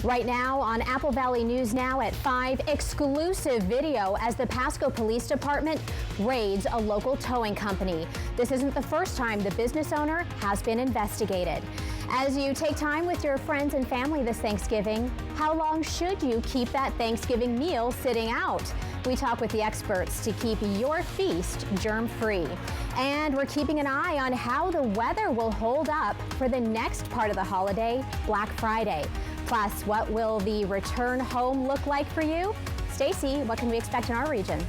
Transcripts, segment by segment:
Right now on Apple Valley News Now at 5, exclusive video as the Pasco Police Department raids a local towing company. This isn't the first time the business owner has been investigated. As you take time with your friends and family this Thanksgiving, how long should you keep that Thanksgiving meal sitting out? We talk with the experts to keep your feast germ-free. And we're keeping an eye on how the weather will hold up for the next part of the holiday, Black Friday. Plus, what will the return home look like for you? Stacy, what can we expect in our region?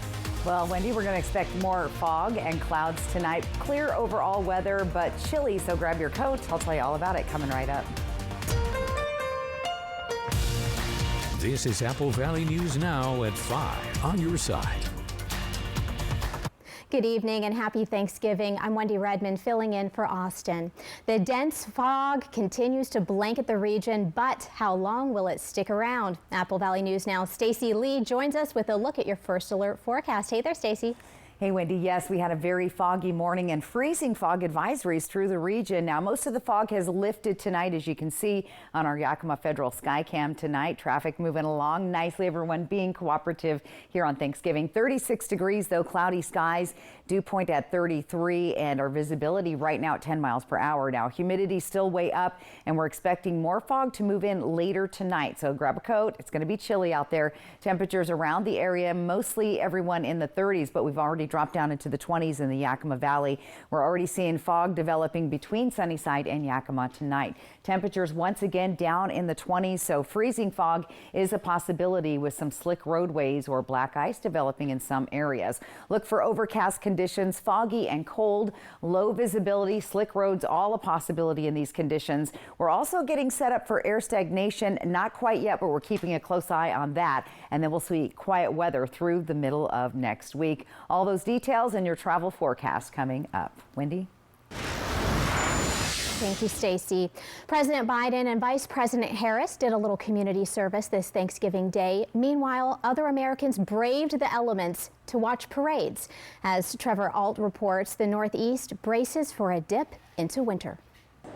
Well, Wendy, we're going to expect more fog and clouds tonight. Clear overall weather, but chilly, so grab your coat. I'll tell you all about it coming right up. This is Apple Valley News Now at 5 on your side. Good evening and happy Thanksgiving. I'm Wendy Redmond filling in for Austin. The dense fog continues to blanket the region, but how long will it stick around? Apple Valley News Now, Stacy Lee joins us with a look at your first alert forecast. Hey there, Stacy. Hey, Wendy. Yes, we had a very foggy morning and freezing fog advisories through the region. Now, most of the fog has lifted tonight, as you can see on our Yakima Federal Skycam tonight. Traffic moving along nicely. Everyone being cooperative here on Thanksgiving. 36 degrees, though, cloudy skies. Dew point at 33, and our visibility right now at 10 miles per hour. Now, humidity still way up, and we're expecting more fog to move in later tonight. So grab a coat. It's going to be chilly out there. Temperatures around the area, mostly everyone in the 30s, but we've already dropped down into the 20s in the Yakima Valley. We're already seeing fog developing between Sunnyside and Yakima tonight. Temperatures once again down in the 20s, so freezing fog is a possibility with some slick roadways or black ice developing in some areas. Look for overcast conditions, foggy and cold, low visibility, slick roads, all a possibility in these conditions. We're also getting set up for air stagnation, not quite yet, but we're keeping a close eye on that. And then we'll see quiet weather through the middle of next week. All those details in your travel forecast coming up. Wendy? Thank you, Stacy. President Biden and Vice President Harris did a little community service this Thanksgiving Day. Meanwhile, other Americans braved the elements to watch parades. As Trevor Alt reports, the Northeast braces for a dip into winter.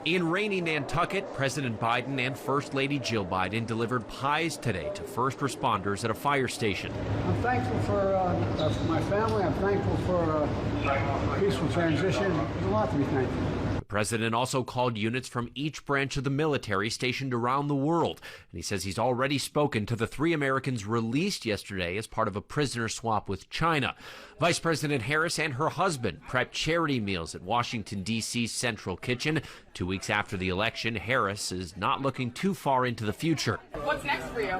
In rainy Nantucket, President Biden and First Lady Jill Biden delivered pies today to first responders at a fire station. I'm thankful for my family. I'm thankful for a peaceful transition. There's a lot to be thankful for. The president also called units from each branch of the military stationed around the world, and he says he's already spoken to the 3 Americans released yesterday as part of a prisoner swap with China. Vice President Harris and her husband prepped charity meals at Washington, D.C.'s Central Kitchen. 2 weeks after the election, Harris is not looking too far into the future. What's next for you?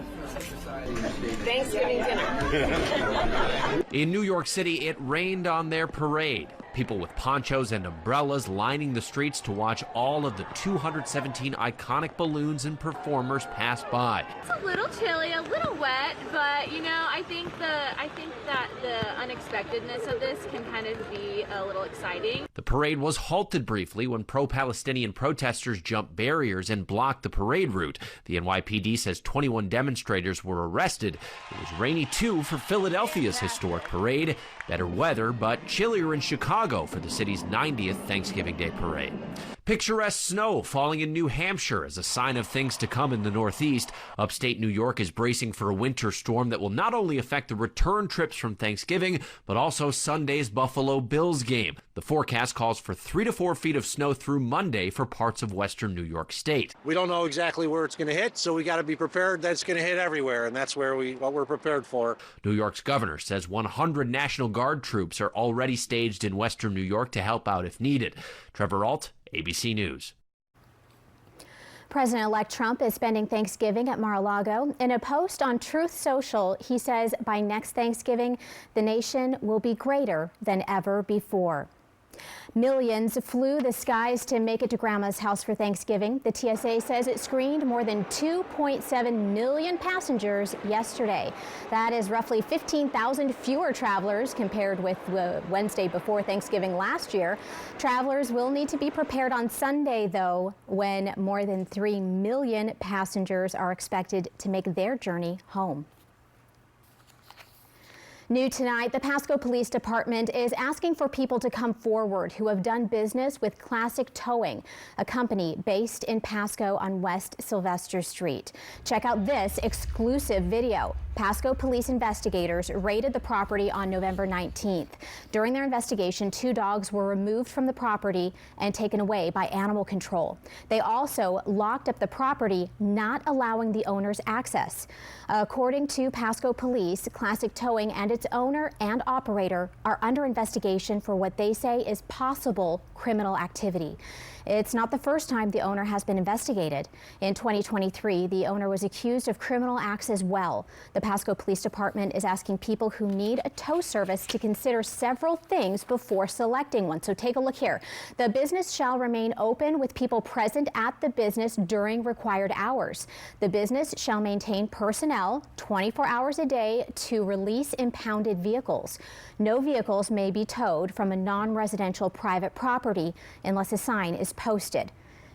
Thanksgiving dinner. In New York City, it rained on their parade. People with ponchos and umbrellas lining the streets to watch all of the 217 iconic balloons and performers pass by. It's a little chilly, a little wet, but you know, I think that the unexpectedness of this can kind of be a little exciting. The parade was halted briefly when pro-Palestinian protesters jumped barriers and blocked the parade route. The NYPD says 21 demonstrators were arrested. It was rainy too for Philadelphia's historic parade. Better weather, but chillier in Chicago for the city's 90th Thanksgiving Day parade. Picturesque snow falling in New Hampshire as a sign of things to come in the Northeast. Upstate New York is bracing for a winter storm that will not only affect the return trips from Thanksgiving, but also Sunday's Buffalo Bills game. The forecast calls for 3 to 4 feet of snow through Monday for parts of western New York State. We don't know exactly where it's going to hit, so we got to be prepared that it's going to hit everywhere, and that's what we're prepared for. New York's governor says 100 National Guard troops are already staged in western New York to help out if needed. Trevor Alt, ABC News. President-elect Trump is spending Thanksgiving at Mar-a-Lago. In a post on Truth Social, he says by next Thanksgiving, the nation will be greater than ever before. Millions flew the skies to make it to Grandma's house for Thanksgiving. The TSA says it screened more than 2.7 million passengers yesterday. That is roughly 15,000 fewer travelers compared with Wednesday before Thanksgiving last year. Travelers will need to be prepared on Sunday, though, when more than 3 million passengers are expected to make their journey home. New tonight, the Pasco Police Department is asking for people to come forward who have done business with Classic Towing, a company based in Pasco on West Sylvester Street. Check out this exclusive video. Pasco police investigators raided the property on November 19th. During their investigation, 2 dogs were removed from the property and taken away by animal control. They also locked up the property, not allowing the owners access. According to Pasco Police, Classic Towing and its owner and operator are under investigation for what they say is possible criminal activity. It's not the first time the owner has been investigated. In 2023, the owner was accused of criminal acts as well. The Pasco Police Department is asking people who need a tow service to consider several things before selecting one. So take a look here. The business shall remain open with people present at the business during required hours. The business shall maintain personnel 24 hours a day to release impounded vehicles. No vehicles may be towed from a non-residential private property unless a sign is posted.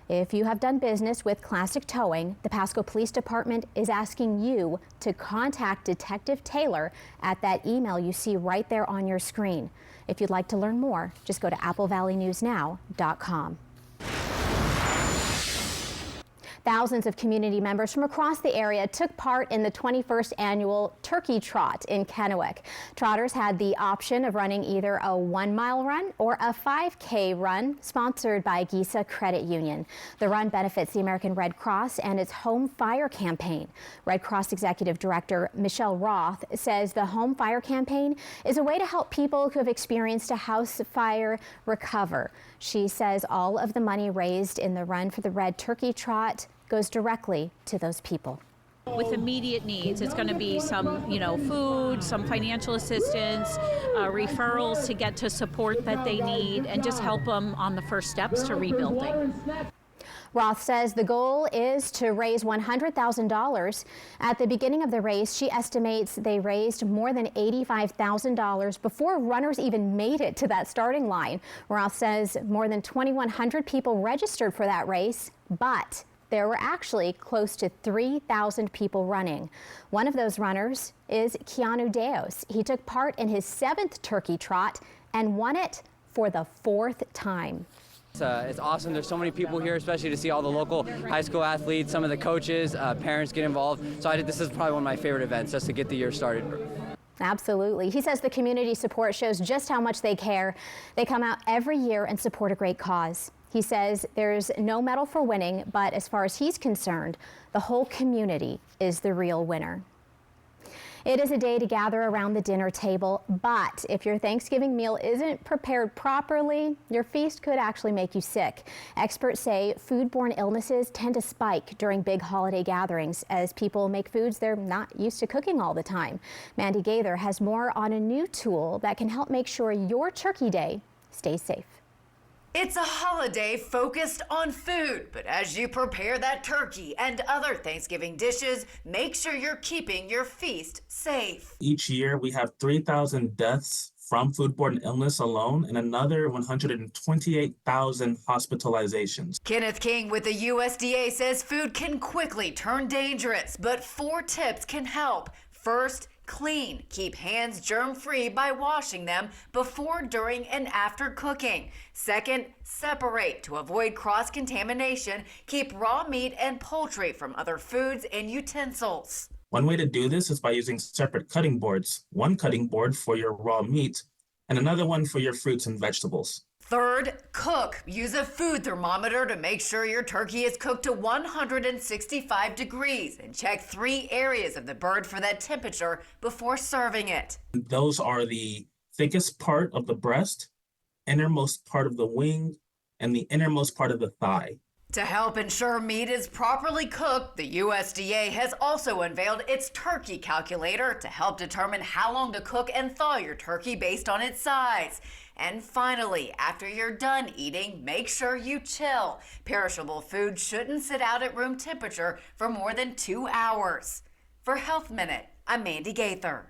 If you have done business with Classic Towing, the Pasco Police Department is asking you to contact Detective Taylor at that email you see right there on your screen. If you'd like to learn more, just go to applevalleynewsnow.com. Thousands of community members from across the area took part in the 21st annual Turkey Trot in Kennewick. Trotters had the option of running either a 1-mile run or a 5K run, sponsored by Giza Credit Union. The run benefits the American Red Cross and its Home Fire campaign. Red Cross Executive Director Michelle Roth says the Home Fire campaign is a way to help people who have experienced a house fire recover. She says all of the money raised in the Run for the Red Turkey Trot goes directly to those people. With immediate needs, it's going to be some, food, some financial assistance, referrals to get to support that they need, and just help them on the first steps to rebuilding. Roth says the goal is to raise $100,000. At the beginning of the race, she estimates they raised more than $85,000 before runners even made it to that starting line. Roth says more than 2,100 people registered for that race, but there were actually close to 3,000 people running. One of those runners is Keanu Deos. He took part in his 7th Turkey Trot and won it for the 4th time. It's awesome. There's so many people here, especially to see all the local high school athletes, some of the coaches, parents get involved. So this is probably one of my favorite events, just to get the year started. Absolutely. He says the community support shows just how much they care. They come out every year and support a great cause. He says there's no medal for winning, but as far as he's concerned, the whole community is the real winner. It is a day to gather around the dinner table, but if your Thanksgiving meal isn't prepared properly, your feast could actually make you sick. Experts say foodborne illnesses tend to spike during big holiday gatherings as people make foods they're not used to cooking all the time. Mandy Gaither has more on a new tool that can help make sure your turkey day stays safe. It's a holiday focused on food, but as you prepare that turkey and other Thanksgiving dishes, make sure you're keeping your feast safe. Each year, we have 3,000 deaths from foodborne illness alone and another 128,000 hospitalizations. Kenneth King with the USDA says food can quickly turn dangerous, but 4 tips can help. First, clean. Keep hands germ-free by washing them before, during, and after cooking. Second, separate to avoid cross-contamination. Keep raw meat and poultry from other foods and utensils. One way to do this is by using separate cutting boards. One cutting board for your raw meat and another one for your fruits and vegetables. Third, cook. Use a food thermometer to make sure your turkey is cooked to 165 degrees and check 3 areas of the bird for that temperature before serving it. Those are the thickest part of the breast, innermost part of the wing, and the innermost part of the thigh. To help ensure meat is properly cooked, the USDA has also unveiled its turkey calculator to help determine how long to cook and thaw your turkey based on its size. And finally, after you're done eating, make sure you chill. Perishable food shouldn't sit out at room temperature for more than 2 hours. For Health Minute, I'm Mandy Gaither.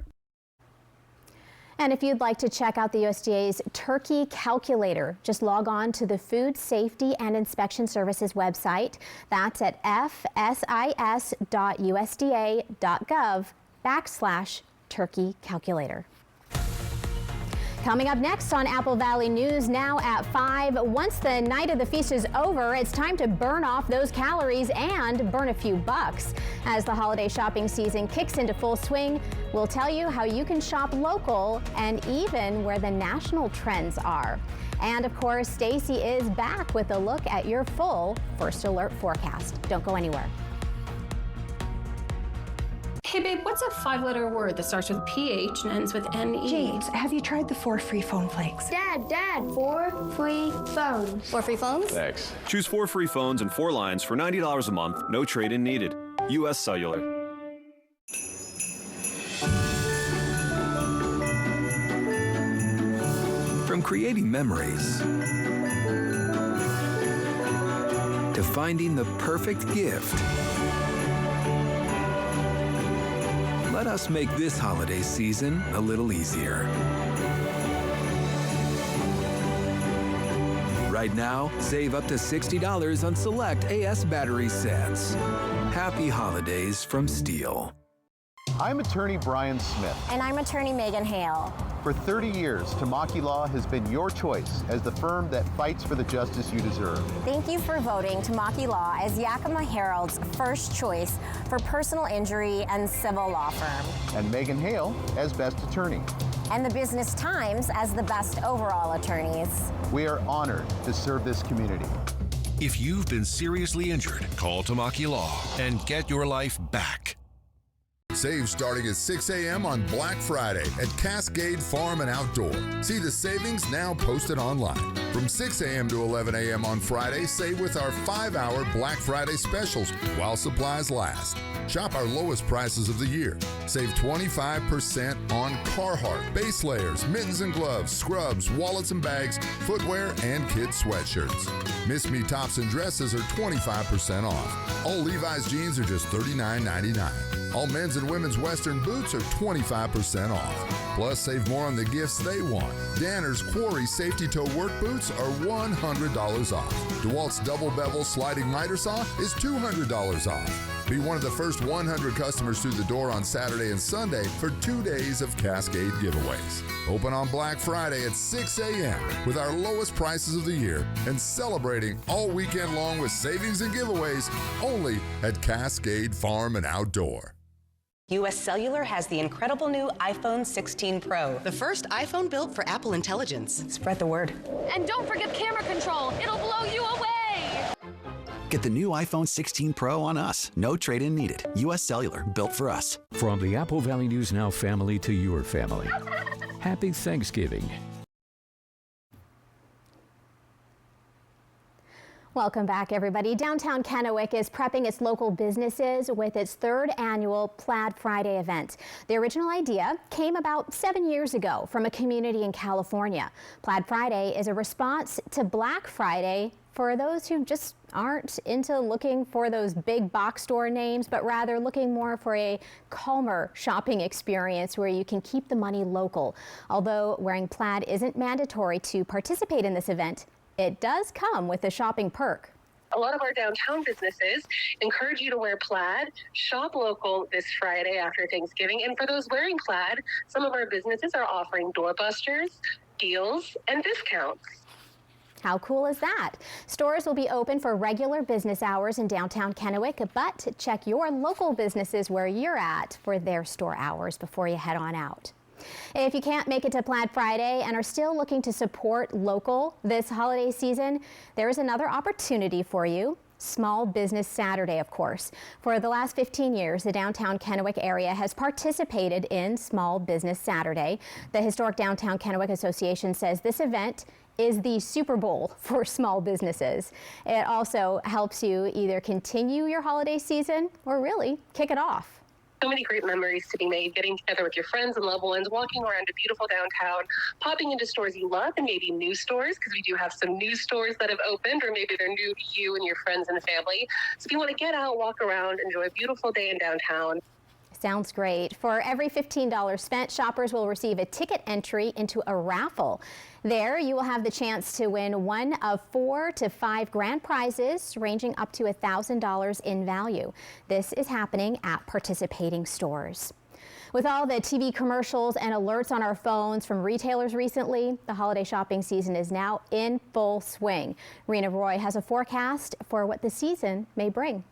And if you'd like to check out the USDA's Turkey Calculator, just log on to the Food Safety and Inspection Services website. That's at fsis.usda.gov/Turkey Calculator. Coming up next on Apple Valley News Now at 5. Once the night of the feast is over, it's time to burn off those calories and burn a few bucks. As the holiday shopping season kicks into full swing, we'll tell you how you can shop local and even where the national trends are. And of course, Stacy is back with a look at your full First Alert forecast. Don't go anywhere. Hey babe, what's a 5-letter word that starts with PH and ends with NE? James, have you tried the 4 free phone flakes? Dad, 4 free phones. 4 free phones? Thanks. Choose 4 free phones and 4 lines for $90 a month, no trade-in needed. U.S. Cellular. From creating memories to finding the perfect gift, let us make this holiday season a little easier. Right now, save up to $60 on select AS battery sets. Happy holidays from Steel. I'm attorney Brian Smith. And I'm attorney Megan Hale. For 30 years, Tamaki Law has been your choice as the firm that fights for the justice you deserve. Thank you for voting Tamaki Law as Yakima Herald's first choice for personal injury and civil law firm. And Megan Hale as best attorney. And the Business Times as the best overall attorneys. We are honored to serve this community. If you've been seriously injured, call Tamaki Law and get your life back. Save starting at 6 a.m. on Black Friday at Cascade Farm and Outdoor. See the savings now posted online. From 6 a.m. to 11 a.m. on Friday, save with our 5-hour Black Friday specials while supplies last. Shop our lowest prices of the year. Save 25% on Carhartt, base layers, mittens and gloves, scrubs, wallets and bags, footwear, and kids' sweatshirts. Miss Me tops and dresses are 25% off. All Levi's jeans are just $39.99. All men's and women's Western boots are 25% off. Plus, save more on the gifts they want. Danner's Quarry Safety Toe Work Boots are $100 off. DeWalt's Double Bevel Sliding Miter Saw is $200 off. Be one of the first 100 customers through the door on Saturday and Sunday for 2 days of Cascade giveaways. Open on Black Friday at 6 a.m. with our lowest prices of the year and celebrating all weekend long with savings and giveaways only at Cascade Farm and Outdoor. U.S. Cellular has the incredible new iPhone 16 Pro. The first iPhone built for Apple Intelligence. Spread the word. And don't forget camera control. It'll blow you away. Get the new iPhone 16 Pro on us. No trade-in needed. U.S. Cellular, built for us. From the Apple Valley News Now family to your family. Happy Thanksgiving. Welcome back, everybody. Downtown Kennewick is prepping its local businesses with its 3rd annual Plaid Friday event. The original idea came about 7 years ago from a community in California. Plaid Friday is a response to Black Friday for those who just aren't into looking for those big box store names, but rather looking more for a calmer shopping experience where you can keep the money local. Although wearing plaid isn't mandatory to participate in this event, it does come with a shopping perk. A lot of our downtown businesses encourage you to wear plaid, shop local this Friday after Thanksgiving. And for those wearing plaid, some of our businesses are offering doorbusters, deals, and discounts. How cool is that? Stores will be open for regular business hours in downtown Kennewick, but check your local businesses where you're at for their store hours before you head on out. If you can't make it to Plaid Friday and are still looking to support local this holiday season, there is another opportunity for you. Small Business Saturday, of course. For the last 15 years, the downtown Kennewick area has participated in Small Business Saturday. The Historic Downtown Kennewick Association says this event is the Super Bowl for small businesses. It also helps you either continue your holiday season or really kick it off. So many great memories to be made, getting together with your friends and loved ones, walking around a beautiful downtown, popping into stores you love and maybe new stores, because we do have some new stores that have opened, or maybe they're new to you and your friends and family. So if you want to get out, walk around, enjoy a beautiful day in downtown. Sounds great. For every $15 spent, shoppers will receive a ticket entry into a raffle. There, you will have the chance to win one of 4 to 5 grand prizes, ranging up to $1,000 in value. This is happening at participating stores. With all the TV commercials and alerts on our phones from retailers recently, the holiday shopping season is now in full swing. Rena Roy has a forecast for what the season may bring.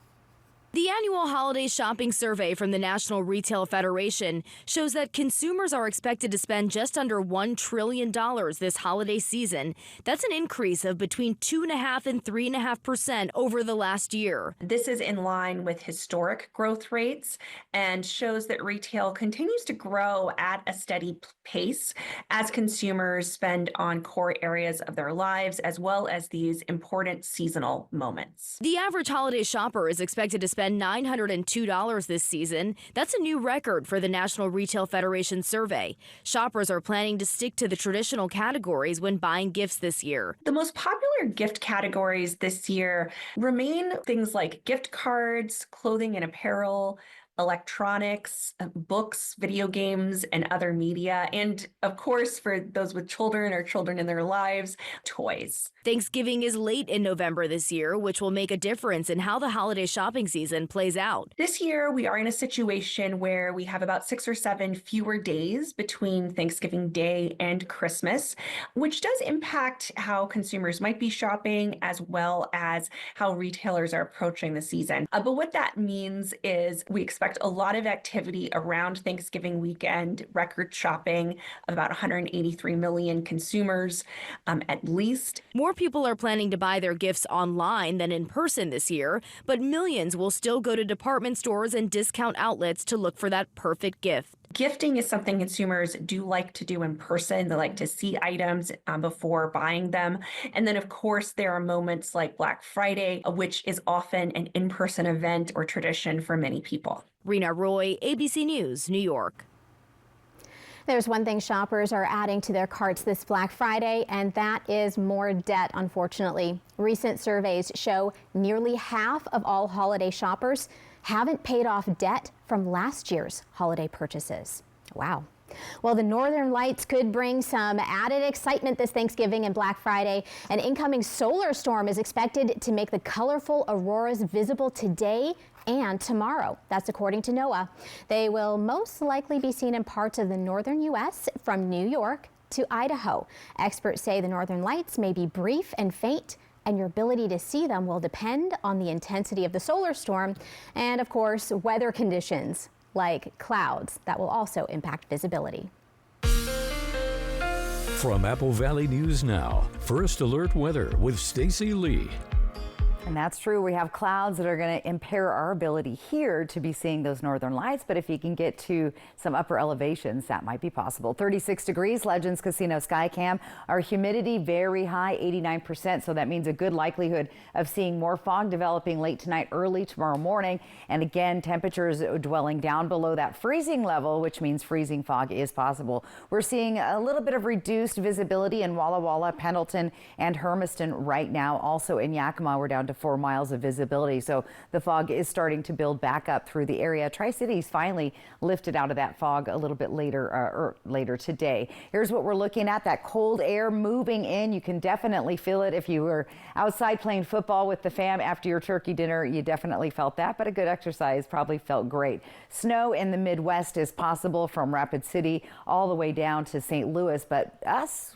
The annual holiday shopping survey from the National Retail Federation shows that consumers are expected to spend just under $1 trillion this holiday season. That's an increase of between 2.5% and 3.5% over the last year. This is in line with historic growth rates and shows that retail continues to grow at a steady pace as consumers spend on core areas of their lives as well as these important seasonal moments. The average holiday shopper is expected to spend $902 this season. That's a new record for the National Retail Federation survey. Shoppers are planning to stick to the traditional categories when buying gifts this year. The most popular gift categories this year remain things like gift cards, clothing and apparel, electronics, books, video games, and other media. And of course, for those with children or children in their lives, toys. Thanksgiving is late in November this year, which will make a difference in how the holiday shopping season plays out. This year, we are in a situation where we have about 6 or 7 fewer days between Thanksgiving Day and Christmas, which does impact how consumers might be shopping as well as how retailers are approaching the season. But what that means is we expect a lot of activity around Thanksgiving weekend, record shopping of about 183 million consumers at least. More people are planning to buy their gifts online than in person this year, but millions will still go to department stores and discount outlets to look for that perfect gift. Gifting is something consumers do like to do in person. They like to see items before buying them. And then, of course, there are moments like Black Friday, which is often an in-person event or tradition for many people. Rena Roy, ABC News, New York. There's one thing shoppers are adding to their carts this Black Friday, and that is more debt, unfortunately. Recent surveys show nearly half of all holiday shoppers haven't paid off debt from last year's holiday purchases. Wow. Well, the Northern Lights could bring some added excitement this Thanksgiving and Black Friday. An incoming solar storm is expected to make the colorful auroras visible today and tomorrow. That's according to NOAA. They will most likely be seen in parts of the northern U.S. from New York to Idaho. Experts say the Northern Lights may be brief and faint, and your ability to see them will depend on the intensity of the solar storm and, of course, weather conditions like clouds that will also impact visibility. From Apple Valley News Now, First Alert Weather with Stacy Lee. And that's true. We have clouds that are going to impair our ability here to be seeing those northern lights. But if you can get to some upper elevations, that might be possible. 36 degrees, Legends Casino Skycam. Our humidity very high, 89%. So that means a good likelihood of seeing more fog developing late tonight, early tomorrow morning. And again, temperatures dwelling down below that freezing level, which means freezing fog is possible. We're seeing a little bit of reduced visibility in Walla Walla, Pendleton, and Hermiston right now. Also in Yakima, we're down to 4 miles of visibility. So the fog is starting to build back up through the area. Tri-Cities finally lifted out of that fog a little bit later today. Here's what we're looking at. That cold air moving in. You can definitely feel it. If you were outside playing football with the fam after your turkey dinner, you definitely felt that, but a good exercise probably felt great. Snow in the Midwest is possible from Rapid City all the way down to St. Louis, but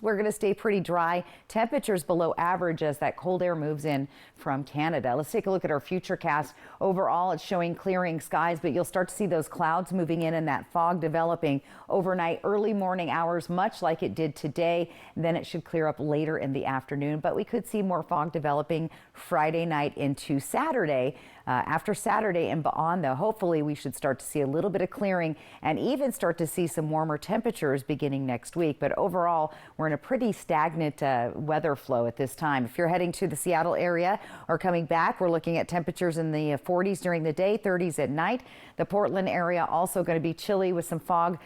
we're going to stay pretty dry. Temperatures below average as that cold air moves in from Canada. Let's take a look at our futurecast. Overall, it's showing clearing skies, but you'll start to see those clouds moving in and that fog developing overnight, early morning hours, much like it did today. Then it should clear up later in the afternoon, but we could see more fog developing Friday night into Saturday. After Saturday and beyond, though, hopefully we should start to see a little bit of clearing and even start to see some warmer temperatures beginning next week. But overall, we're in a pretty stagnant weather flow at this time. If you're heading to the Seattle area or coming back, we're looking at temperatures in the 40s during the day, 30s at night. The Portland area also going to be chilly with some fog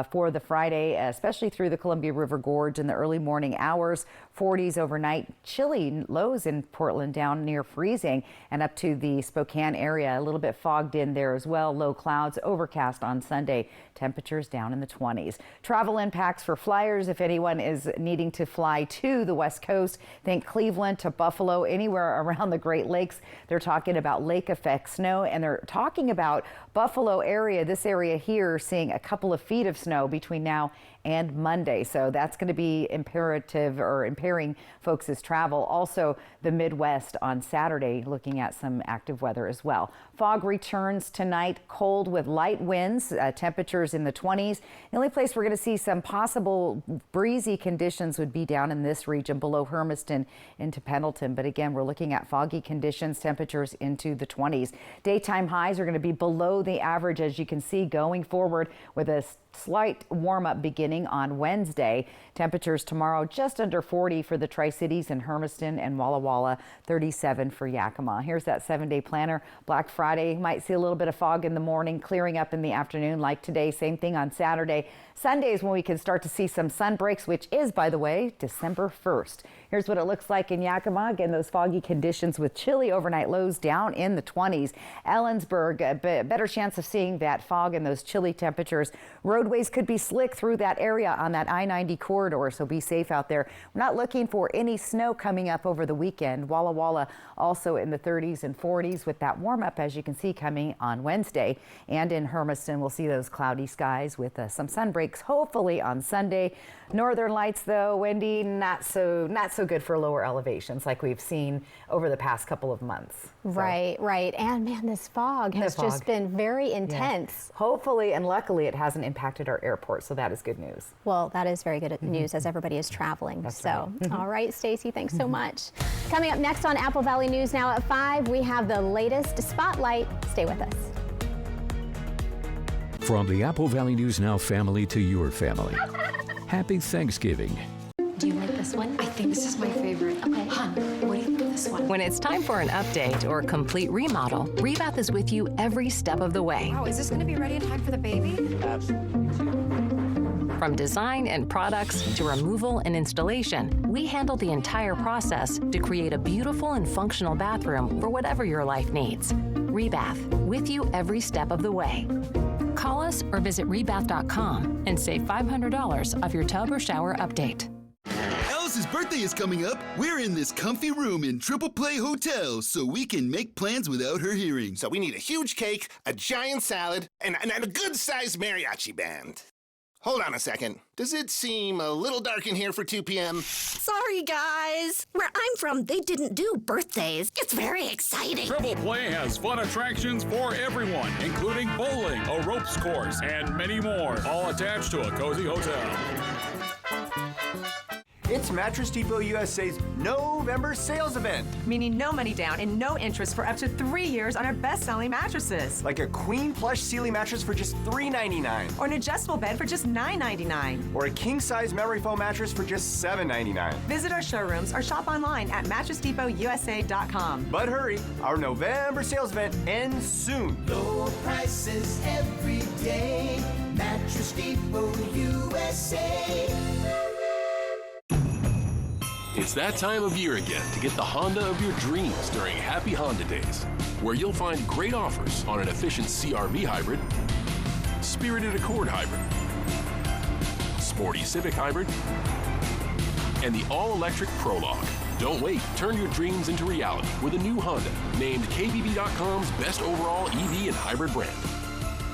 for the Friday, especially through the Columbia River Gorge in the early morning hours. 40s overnight. Chilly lows in Portland down near freezing and up to the Spokane area. A little bit fogged in there as well. Low clouds, overcast on Sunday. Temperatures down in the 20s. Travel impacts for flyers. If anyone is needing to fly to the West Coast, think Cleveland to Buffalo, anywhere around the Great Lakes. They're talking about lake effect snow, and they're talking about Buffalo area, this area here, seeing a couple of feet of snow between now and Monday. So that's going to be imperative or impairing folks' travel. Also, the Midwest on Saturday, looking at some active weather as well. Fog returns tonight, cold with light winds, temperatures in the 20s. The only place we're going to see some possible breezy conditions would be down in this region below Hermiston into Pendleton. But again, we're looking at foggy conditions, temperatures into the 20s. Daytime highs are going to be below the average, as you can see, going forward with a slight warm up beginning on Wednesday. Temperatures tomorrow just under 40 for the Tri-Cities and Hermiston and Walla Walla, 37 for Yakima. Here's that 7-day planner. Black Friday might see a little bit of fog in the morning, clearing up in the afternoon like today. Same thing on Saturday. Sunday is when we can start to see some sun breaks, which is, by the way, December 1st. Here's what it looks like in Yakima. Again, those foggy conditions with chilly overnight lows down in the 20s. Ellensburg, a better chance of seeing that fog and those chilly temperatures. Roadways could be slick through that area on that I-90 corridor, so be safe out there. We're not looking for any snow coming up over the weekend. Walla Walla also in the 30s and 40s with that warm up, as you can see, coming on Wednesday. And in Hermiston, we'll see those cloudy skies with some sun breaks, hopefully on Sunday. Northern lights, though, windy, not so good for lower elevations like we've seen over the past couple of months. Right. And man, this fog has just been very intense. Yes. Hopefully and luckily it hasn't impacted our airport, so that is good news. Well, that is very good news as everybody is traveling. That's so, right. All right, Stacey, thanks so much. Coming up next on Apple Valley News Now at 5, we have the latest Spotlight. Stay with us. From the Apple Valley News Now family to your family, happy Thanksgiving. Do you like this one? I think this is my favorite. Okay. Hon, what do you think of this one? When it's time for an update or complete remodel, Rebath is with you every step of the way. Wow, is this going to be ready in time for the baby? Absolutely. From design and products to removal and installation, we handle the entire process to create a beautiful and functional bathroom for whatever your life needs. Rebath, with you every step of the way. Call us or visit rebath.com and save $500 off your tub or shower update. Alice's birthday is coming up. We're in this comfy room in Triple Play Hotel so we can make plans without her hearing. So we need a huge cake, a giant salad, and a good-sized mariachi band. Hold on a second. Does it seem a little dark in here for 2 p.m.? Sorry, guys. Where I'm from, they didn't do birthdays. It's very exciting. Triple Play has fun attractions for everyone, including bowling, a ropes course, and many more, all attached to a cozy hotel. It's Mattress Depot USA's November sales event. Meaning no money down and no interest for up to 3 years on our best-selling mattresses. Like a queen plush Sealy mattress for just $3.99. Or an adjustable bed for just $9.99. Or a king-size memory foam mattress for just $7.99. Visit our showrooms or shop online at MattressDepotUSA.com. But hurry, our November sales event ends soon. Low prices every day. Mattress Depot USA. It's that time of year again to get the Honda of your dreams during Happy Honda Days, where you'll find great offers on an efficient CR-V hybrid, spirited Accord hybrid, sporty Civic hybrid, and the all-electric Prologue. Don't wait. Turn your dreams into reality with a new Honda, named KBB.com's best overall EV and hybrid brand.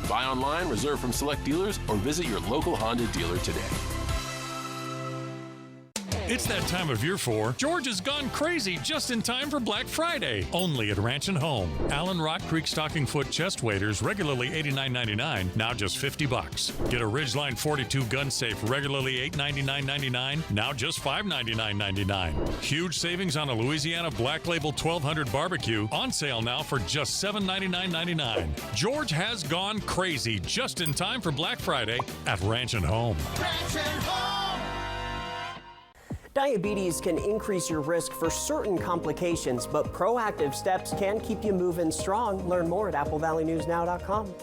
Buy online, reserve from select dealers, or visit your local Honda dealer today. It's that time of year for George has gone crazy just in time for Black Friday. Only at Ranch and Home. Allen Rock Creek Stocking Foot chest waders regularly $89.99, now just $50. Get a Ridgeline 42 gun safe regularly $899.99, now just $599.99. Huge savings on a Louisiana Black Label 1200 barbecue on sale now for just $799.99. George has gone crazy just in time for Black Friday at Ranch and Home. Ranch and Home. Diabetes can increase your risk for certain complications, but proactive steps can keep you moving strong. Learn more at AppleValleyNewsNow.com.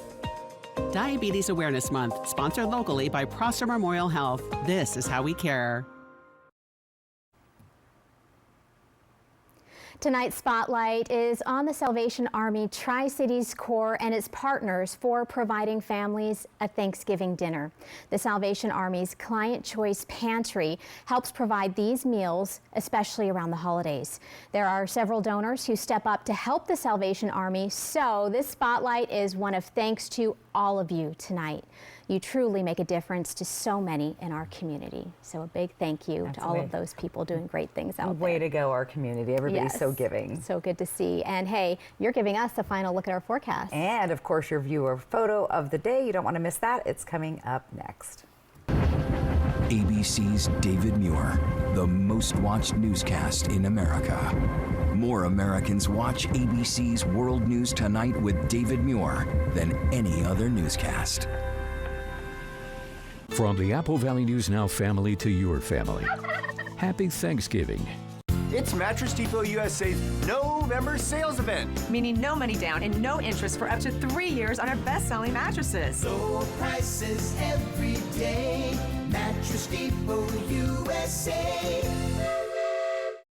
Diabetes Awareness Month, sponsored locally by Prosser Memorial Health. This is how we care. Tonight's spotlight is on the Salvation Army Tri-Cities Corps and its partners for providing families a Thanksgiving dinner. The Salvation Army's Client Choice Pantry helps provide these meals, especially around the holidays. There are several donors who step up to help the Salvation Army, so this spotlight is one of thanks to all of you tonight. You truly make a difference to so many in our community. So a big thank you to all of those people doing great things out there. Way to go, our community. Everybody's so giving. So good to see. And hey, you're giving us a final look at our forecast. And of course, your viewer photo of the day. You don't want to miss that. It's coming up next. ABC's David Muir, the most watched newscast in America. More Americans watch ABC's World News Tonight with David Muir than any other newscast. From the Apple Valley News Now family to your family, happy Thanksgiving. It's Mattress Depot USA's November sales event. Meaning no money down and no interest for up to 3 years on our best-selling mattresses. Low prices every day. Mattress Depot USA.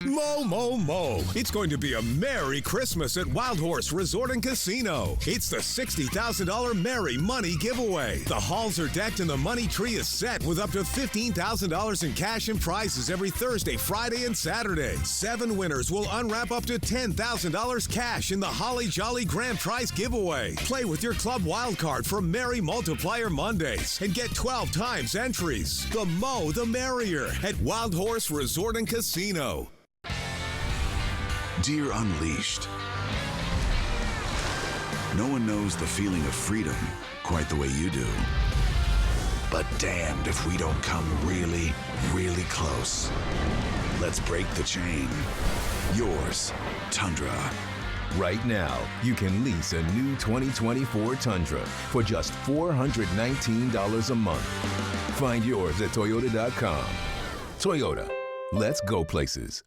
Mo. It's going to be a Merry Christmas at Wild Horse Resort and Casino. It's the $60,000 Merry Money giveaway. The halls are decked and the money tree is set with up to $15,000 in cash and prizes every Thursday, Friday, and Saturday. 7 winners will unwrap up to $10,000 cash in the Holly Jolly Grand Prize giveaway. Play with your club wild card for Merry Multiplier Mondays and get 12 times entries. The mo, the merrier at Wild Horse Resort and Casino. Deer Unleashed. No one knows the feeling of freedom quite the way you do. But damned if we don't come really, really close. Let's break the chain. Yours, Tundra. Right now, you can lease a new 2024 Tundra for just $419 a month. Find yours at Toyota.com. Toyota, let's go places.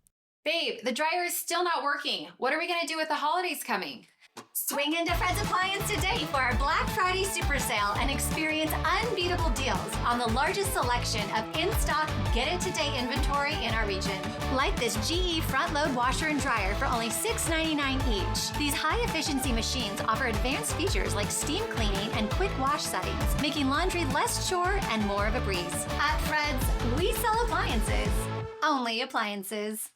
Babe, the dryer is still not working. What are we gonna do with the holidays coming? Swing into Fred's Appliance today for our Black Friday super sale and experience unbeatable deals on the largest selection of in-stock get-it-today inventory in our region. Like this GE front-load washer and dryer for only $6.99 each. These high-efficiency machines offer advanced features like steam cleaning and quick wash settings, making laundry less chore and more of a breeze. At Fred's, we sell appliances. Only appliances.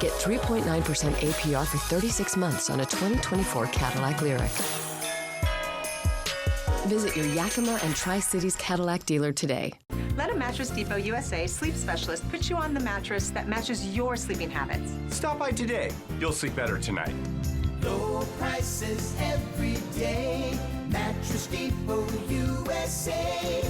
Get 3.9% APR for 36 months on a 2024 Cadillac Lyriq. Visit your Yakima and Tri-Cities Cadillac dealer today. Let a Mattress Depot USA sleep specialist put you on the mattress that matches your sleeping habits. Stop by today. You'll sleep better tonight. Low prices every day. Mattress Depot USA.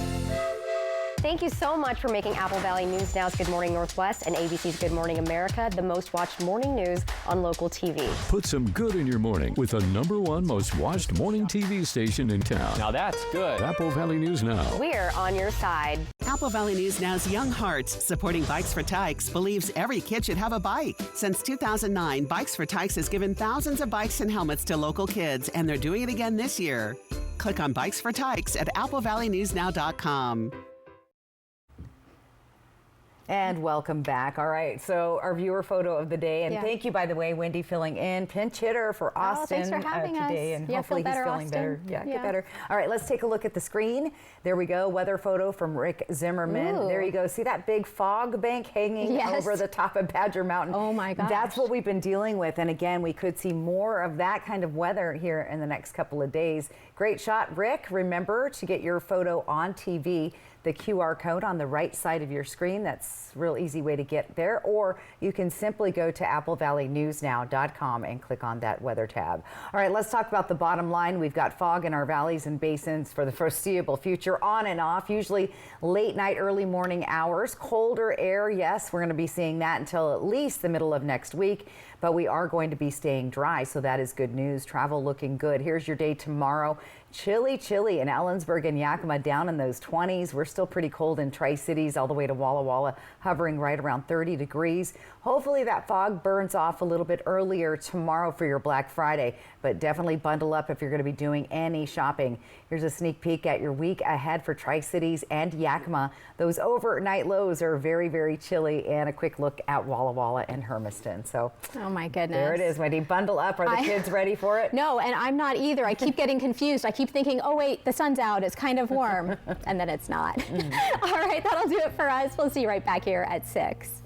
Thank you so much for making Apple Valley News Now's Good Morning Northwest and ABC's Good Morning America the most watched morning news on local TV. Put some good in your morning with the #1 most watched morning TV station in town. Now that's good. Apple Valley News Now. We're on your side. Apple Valley News Now's Young Hearts, supporting Bikes for Tykes, believes every kid should have a bike. Since 2009, Bikes for Tykes has given thousands of bikes and helmets to local kids, and they're doing it again this year. Click on Bikes for Tykes at applevalleynewsnow.com. And welcome back. All right, so our viewer photo of the day, and thank you, by the way, Wendy, filling in, pinch hitter for Austin thanks for having today, us. and hopefully he's feeling better. Yeah, get better. All right, let's take a look at the screen. There we go, weather photo from Rick Zimmerman. Ooh. There you go. See that big fog bank hanging over the top of Badger Mountain? Oh my gosh. That's what we've been dealing with, and again, we could see more of that kind of weather here in the next couple of days. Great shot, Rick. Remember to get your photo on TV. The QR code on the right side of your screen. That's a real easy way to get there. Or you can simply go to applevalleynewsnow.com and click on that weather tab. All right, let's talk about the bottom line. We've got fog in our valleys and basins for the foreseeable future, on and off, usually late night, early morning hours. Colder air, yes, we're going to be seeing that until at least the middle of next week. but we are going to be staying dry, so that is good news. Travel looking good. Here's your day tomorrow. Chilly in Ellensburg and Yakima, down in those 20s. We're still pretty cold in Tri-Cities, all the way to Walla Walla, hovering right around 30 degrees. Hopefully that fog burns off a little bit earlier tomorrow for your Black Friday, but definitely bundle up if you're going to be doing any shopping. Here's a sneak peek at your week ahead for Tri-Cities and Yakima. Those overnight lows are very, very chilly, and a quick look at Walla Walla and Hermiston. So, oh my goodness. There it is, Wendy. Bundle up. Are the kids ready for it? No, and I'm not either. I keep getting confused. I keep thinking, oh wait, the sun's out, it's kind of warm, and then it's not. All right, that'll do it for us. We'll see you right back here at 6.